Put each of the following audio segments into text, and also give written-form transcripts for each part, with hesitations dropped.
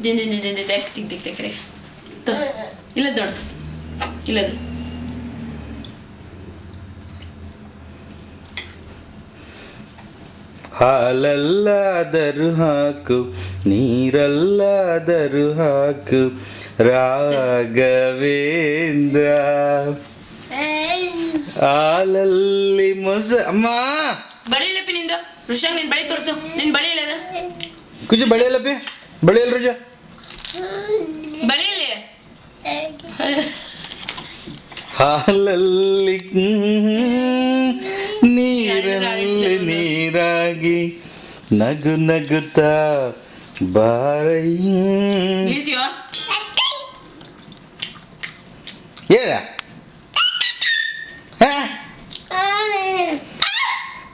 din din din din din tik tik tik tik ಇಲ್ಲ ನೋಡು ಇಲ್ಲ ಹಾಲಲ್ಲಾದರೂ ಹಾಕು ನೀರಲ್ಲಾದರೂ ಹಾಕು ರಾಘವೇಂದ್ರ ಹಾಲಲ್ಲಿ ಮೊಸ ಅಮ್ಮ ಬಳಿಯಲ್ಲಪ್ಪಿ ನಿಂದು ಋಷಾಂಗ್ ನಿನ್ ಬಳಿ ತೋರಿಸು ನಿನ್ ಬಳಿ ಇಲ್ಲ ಕುಜು ಬಳಿಯಲ್ಲಪ್ಪಿ ಬಳಿಯಲ್ಲ ರುಜ ಬಳಿಯಲ್ಲಿ ಹಾಲಲ್ಲಿ ನೀರಲ್ಲಿ ನೀರಾಗಿ ನಗು ನಗುತ್ತಾ ಬಾರಯ್ಯ ಏನ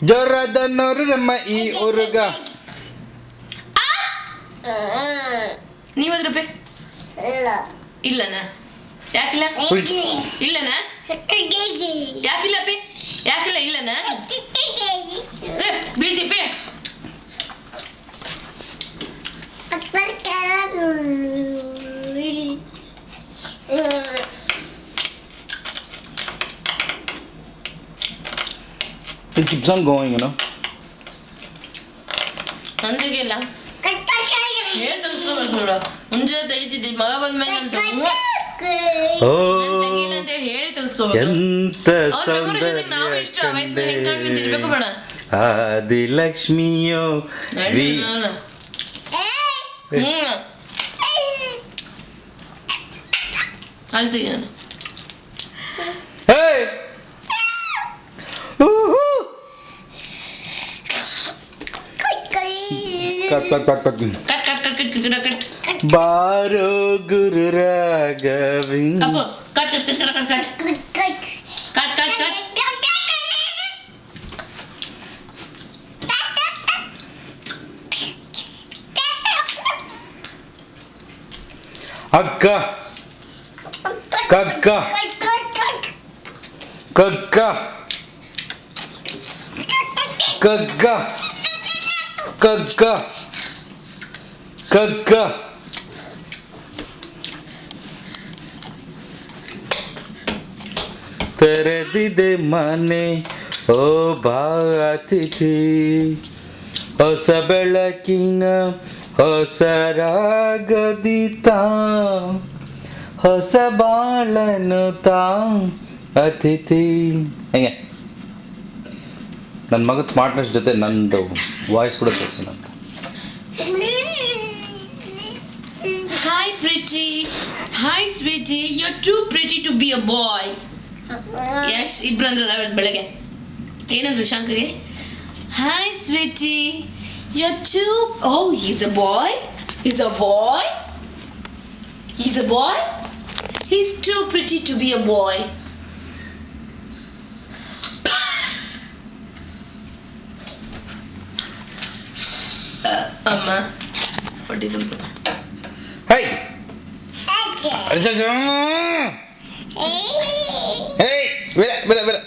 ಜೋರಾದ ನೋರು ನಮ್ಮ ಈ ಊರುಗ ನೀವು ಅದ್ರಪ್ಪೆ ಇಲ್ಲನಾ ಯಾಕಿಲ್ಲ ಇಲ್ಲನಾ ಯಾಕಿಲ್ಲಪ್ಪಿ ಯಾಕಿಲ್ಲ ಇಲ್ಲನಾ ಬೀಳ್ತಿಪ್ಪಿ It keeps on going, you know. ಅಂದ್ರಿಗೆಲ್ಲ ಹೇಳಿ ತರಿಸ್ಕೋಬೇಕು ನೋಡು ಮುಂಜಾನೆ ತೆಗಿತಿದ್ದಿ ಮಗ ಬಂದ್ಮೇಲೆ ಅಂತ ತಂಗಿಲ್ಲ ಅಂತ ಹೇಳಿ ತೆಗಿಸ್ಕೋಬೇಕು ಎಂತ ನಾವು ಇಷ್ಟು ವಯಸ್ಸಿನ ಹೆಂಗ್ ಕಾಣ್ತಿರ್ಬೇಕು ಬೇಡ ಆದಿಲಕ್ಷ್ಮಿಯೋ ಅಳ್ಸಿ ನಾನು ಬಾರೋ ಗುರು ರಾಘವೇಂದ್ರ ಅಕ್ಕ ಕಕ್ಕ ಕಕ್ಕ ಕಕ್ಕ ಕಕ್ಕ ಕಕ್ಕ ತೆರೆದಿದೆ ಮನೆ ಓ ಬಾತಿಥಿ ಹೊಸ ಬೆಳಕಿನ ಹೊಸ ರಾಗದಿತ ಹೊಸ ಬಾಳನು ತಾ ಅತಿಥಿ ಹೆಂಗೆ ನನ್ನ ಮಗದ ಸ್ಮಾರ್ಟ್ನೆಸ್ ಜೊತೆ ನಂದು ವಾಯ್ಸ್ ಕೂಡ ತೋರಿಸಿ ಅಂತ Hi pretty, hi sweetie, you're too pretty to be a boy. Yes, ಇಬ್ರಂದ್ರಲ್ಲ ಬೆಳಗ್ಗೆ ಏನಂದ್ರು ಶಾಂಕಗೆ Hi sweetie, you're too oh he's a boy, he's a boy, he's a boy, he's too pretty to be a boy. ಅಮ್ಮ ಹೊಟ್ಟೆ ತುಂಬ Hey! Hey! Mira.